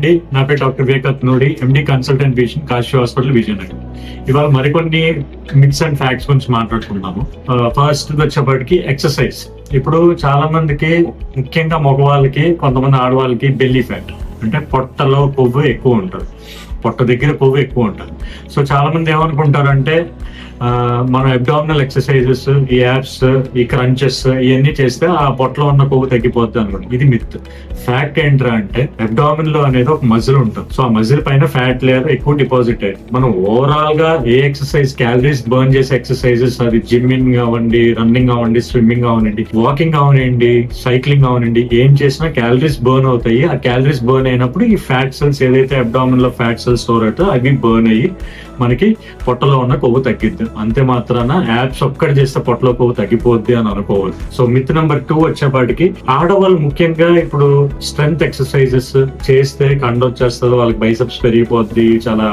అండి, నా పేరు doctor Vivek Nodi, MD consultant vision, Kashi hospital, Vizianagaram. ఇవాళ మరికొన్ని మిత్స్ అండ్ ఫ్యాక్ట్స్ గురించి మాట్లాడుకుందాము. ఫస్ట్ వచ్చేప్పటికి ఎక్సర్సైజ్. ఇప్పుడు చాలా మందికి, ముఖ్యంగా మగవాళ్ళకి, కొంతమంది ఆడవాళ్ళకి బెల్లీ ఫ్యాట్ అంటే పొట్టలో కొవ్వు ఎక్కువ ఉంటుంది, పొట్ట దగ్గర కొవ్వు ఎక్కువ ఉంటుంది. సో చాలా మంది ఏమనుకుంటారంటే మనం అబ్డామినల్ ఎక్సర్సైజెస్, ఈ యాప్స్, ఈ క్రంచెస్ ఇవన్నీ చేస్తే ఆ పొట్టలో ఉన్న కొవ్వు తగ్గిపోద్ది అనుకోండి. ఇది మిత్. ఫ్యాక్ట్ ఏంట్రా అంటే అబ్డామిన్ లో అనేది ఒక మజిల్ ఉంటుంది. సో ఆ మజిల్ పైన ఫ్యాట్ లేయర్ ఎక్కువ డిపాజిట్ అయ్యింది. మనం ఓవరాల్ గా ఏ ఎక్సర్సైజ్, క్యాలరీస్ బర్న్ చేసే ఎక్సర్సైజెస్, అది జిమ్మింగ్ కావండి, రన్నింగ్ కావండి, స్విమ్మింగ్ కావనండి, వాకింగ్ కావనండి, సైక్లింగ్ కావనండి, ఏం చేసినా క్యాలరీస్ బర్న్ అవుతాయి. ఆ క్యాలరీస్ బర్న్ అయినప్పుడు ఈ ఫ్యాట్ సెల్స్ ఏదైతే అబ్డామిన్ లో ఫ్యాట్ సెల్స్ స్టోర్ అవుతాయో అవి బర్న్ అయ్యి మనకి పొట్టలో ఉన్న కొవ్వు తగ్గిద్ది. అంతే మాత్రాన యాప్స్ ఒక్కటి చేస్తే పొట్టలో కొవ్వు తగ్గిపోద్ది అని అనుకోవద్దు. సో మిత్ నెంబర్ 2 వచ్చేపాటికి, ఆడవాళ్ళు ముఖ్యంగా ఇప్పుడు స్ట్రెంగ్త్ ఎక్సర్సైజెస్ చేస్తే కండ వచ్చేస్తుంది, వాళ్ళకి బైసెప్స్ పెరిగిపోద్ది, చాలా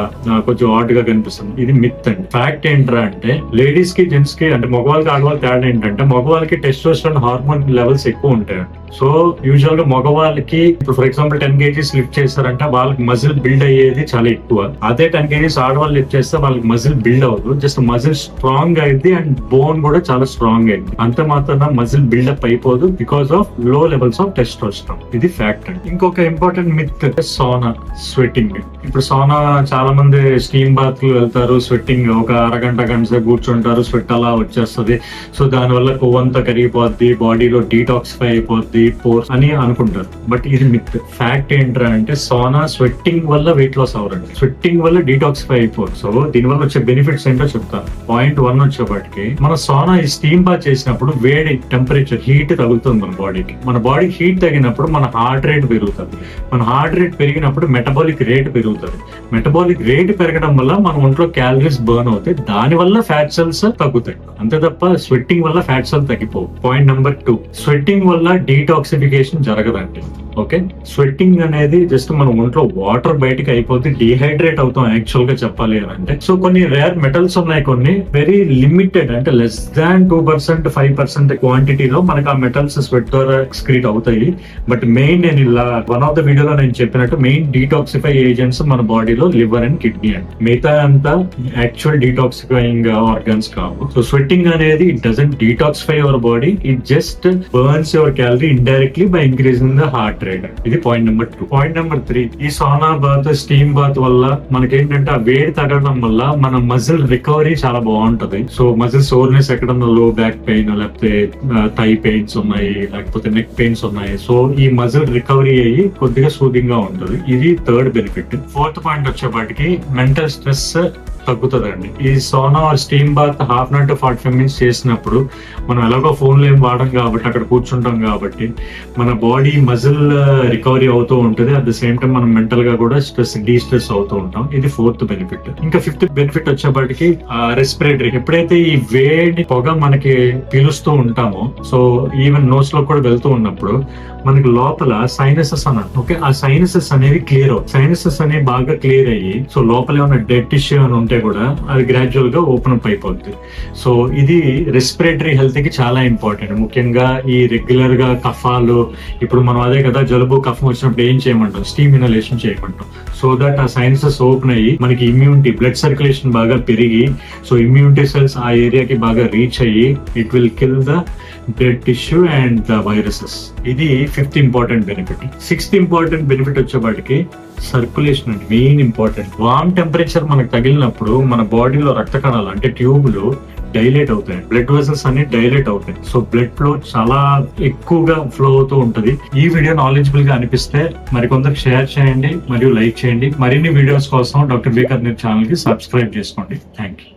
కొంచెం హాట్ గా కనిపిస్తుంది. ఇది మిత్ అండి. ఫ్యాక్ట్ ఏంట్రా అంటే లేడీస్ కి, జెంట్స్ కి, అంటే మగవాళ్ళకి ఆడవాళ్ళకి తేడా ఏంటంటే మగవాళ్ళకి టెస్టోస్టెరాన్ హార్మోన్ లెవెల్స్ ఎక్కువ ఉంటాయి. సో యూజువల్ గా మగవాళ్ళకి ఇప్పుడు ఫర్ ఎగ్జాంపుల్ 10 kgs లిఫ్ట్ చేస్తారంటే వాళ్ళకి మజిల్ బిల్డ్ అయ్యేది చాలా ఎక్కువ. అదే 10 kgs ఆడవాళ్ళు లిఫ్ట్ చేస్తే వాళ్ళకి మజిల్ బిల్డ్ అవ్వదు, జస్ట్ మజిల్ స్ట్రాంగ్ అయింది అండ్ బోన్ కూడా చాలా స్ట్రాంగ్ అయింది. అంతే మాత్రాన మజిల్ బిల్డప్ అయిపోదు బికాస్ ఆఫ్ లో లెవెల్స్ ఆఫ్ టెస్టోస్టెరాన్. ఇది ఫ్యాక్ట్ అండి. ఇంకొక ఇంపార్టెంట్ మిత్, సోనా, స్వెట్టింగ్. ఇప్పుడు సోనా చాలా మంది స్టీమ్ బాత్ వెళ్తారు, స్వెట్టింగ్ ఒక అరగంట గంట కూర్చుంటారు, స్వెట్ అలా వచ్చేస్తుంది. సో దానివల్ల కొవ్వంతా కరిగిపోద్ది, బాడీలో డీటాక్సిఫై అయిపోద్ది, పోర్స్ అని అనుకుంటారు. బట్ ఇది మిత్. ఫ్యాక్ట్ ఏంట్రా అంటే సోనా స్వెట్టింగ్ వల్ల వెయిట్ లాస్ అవ్వరండి, స్వెట్టింగ్ వల్ల డీటాక్సిఫై అయిపోదు. సో దీనివల్ల వచ్చే బెనిఫిట్స్ ఏంటో చెప్తాను. పాయింట్ 1 వచ్చేప్పటికి, మన సోనా ఈ స్టీమ్ బాత్ చేసినప్పుడు వేడి టెంపరేచర్, హీట్ తగులుతుంది మన బాడీకి. మన బాడీకి హీట్ తగినప్పుడు మన హార్ట్ రేట్ పెరుగుతుంది. మన హార్ట్ రేట్ పెరిగినప్పుడు మెటబాలిక్ రేట్ పెరుగుతుంది. మెటబాలిక్ రేట్ పెరగడం వల్ల మన ఒంట్లో క్యాలరీస్ బర్న్ అవుతాయి, దాని వల్ల ఫ్యాట్ సెల్స్ తగ్గుతాయి. అంతే తప్ప స్వెట్టింగ్ వల్ల ఫ్యాట్ సెల్స్ తగ్గిపోవు. పాయింట్ నెంబర్ 2, స్వెట్టింగ్ వల్ల డీటాక్సిఫికేషన్ జరగదండి. ఓకే, స్వెట్టింగ్ అనేది జస్ట్ మన ఒంట్లో వాటర్ బయటకి అయిపోతే డీహైడ్రేట్ అవుతాం యాక్చువల్ గా చెప్పాలి అని అంటే. సో కొన్ని రేర్ మెటల్స్ ఉన్నాయి, కొన్ని వెరీ లిమిటెడ్, అంటే లెస్ దాన్ 2%, 5% క్వాంటిటీలో మనకు ఆ మెటల్స్ స్వెట్ ద్వారా ఎక్స్క్రీట్ అవుతాయి. బట్ మెయిన్, నేను ఇలా వన్ ఆఫ్ ద వీడియోలో నేను చెప్పినట్టు, మెయిన్ డీటాక్సిఫై ఏజెంట్స్ మన బాడీలో లివర్ అండ్ కిడ్నీ అండి. మిగతా అంతా యాక్చువల్ డీటాక్సిఫైయింగ్ ఆర్గన్స్ కావు. సో స్వెట్టింగ్ అనేది it doesn't detoxify your body, it just burns your calorie indirectly by increasing the heart rate. ఇది పాయింట్ నెంబర్ 2. పాయింట్ నెంబర్ 3, ఈ Sona bath, steam bath వల్ల మనకేంటంటే ఆ వేడి తగ్గడం వల్ల మన మజిల్ రికవరీ చాలా బాగుంటది. సో మజిల్ సోర్నెస్ ఎక్కడన్నా, లో బ్యాక్ పెయిన్, లేకపోతే థై పెయిన్స్ ఉన్నాయి, లేకపోతే నెక్ పెయిన్స్ ఉన్నాయి, సో ఈ మజిల్ రికవరీ అయ్యి కొద్దిగా సూదింగ్ గా ఉంటుంది. ఇది 3rd బెనిఫిట్. 4th పాయింట్ వచ్చేపాటికి మెంటల్ స్ట్రెస్ తగ్గుతుందండి. ఈ Sona steam bath 1/2 to 45 minutes చేసినప్పుడు మనం ఎలాగో ఫోన్లో ఏం వాడడం కాబట్టి, అక్కడ కూర్చుంటాం కాబట్టి మన బాడీ మజిల్ రికవరీ అవుతూ ఉంటుంది. అట్ ద సేమ్ టైం మనం మెంటల్ గా కూడా డీస్ట్రెస్ అవుతూ ఉంటాం. ఇది 4th బెనిఫిట్. ఇంకా 5th బెనిఫిట్ వచ్చేప్పటికి రెస్పిరేటరీ. ఎప్పుడైతే ఈ వేడి పొగ మనకి పీలుస్తూ ఉంటామో, సో ఈవెన్ నోస్ లో కూడా వెళ్తూ ఉన్నప్పుడు మనకి లోపల సైనసెస్ అన్నట్టు, ఓకే, ఆ సైనసెస్ అనేవి క్లియర్ అవుతాయి. సైనసెస్ అనేవి బాగా క్లియర్ అయ్యి, సో లోపల ఏమైనా డెడ్ టిష్యూ అని ఉంటే కూడా అది గ్రాడ్యువల్ గా ఓపెన్ అప్ అయిపోద్ది. సో ఇది రెస్పిరేటరీ హెల్త్ కి చాలా ఇంపార్టెంట్. ముఖ్యంగా ఈ రెగ్యులర్ గా కఫాలు, ఇప్పుడు మనం అదే కదా జలుబు కఫం వచ్చినప్పుడు ఏం చేయమంటాం, స్టీమ్ ఇన్హలేషన్ చేయమంటాం. సో దట్ ఆ సైనసెస్ ఓపెన్ అయ్యి మనకి ఇమ్యూనిటీ, బ్లడ్ సర్క్యులేషన్ బాగా పెరిగి, సో ఇమ్యూనిటీ సెల్స్ ఆ ఏరియాకి బాగా రీచ్ అయ్యి it will kill the dead tissue and the viruses. ఇది 5th important benefit. 6th important benefit వచ్చేపాటికి సర్క్యులేషన్ అండి, మెయిన్ ఇంపార్టెంట్. వార్మ్ టెంపరేచర్ మనకు తగిలినప్పుడు మన బాడీలో రక్త కణాలు, అంటే ట్యూబ్లు డైలేట్ అవుతాయి, బ్లడ్ వెసల్స్ అన్ని డైలేట్ అవుతాయి. సో బ్లడ్ ఫ్లో చాలా ఎక్కువగా ఫ్లో అవుతూ ఉంటది. ఈ వీడియో నాలెడ్జబుల్ గా అనిపిస్తే మరికొందరికి షేర్ చేయండి మరియు లైక్ చేయండి. మరిన్ని వీడియోస్ కోసం డాక్టర్ వివేక్ ఛానల్ కి సబ్స్క్రైబ్ చేసుకోండి. Thank you.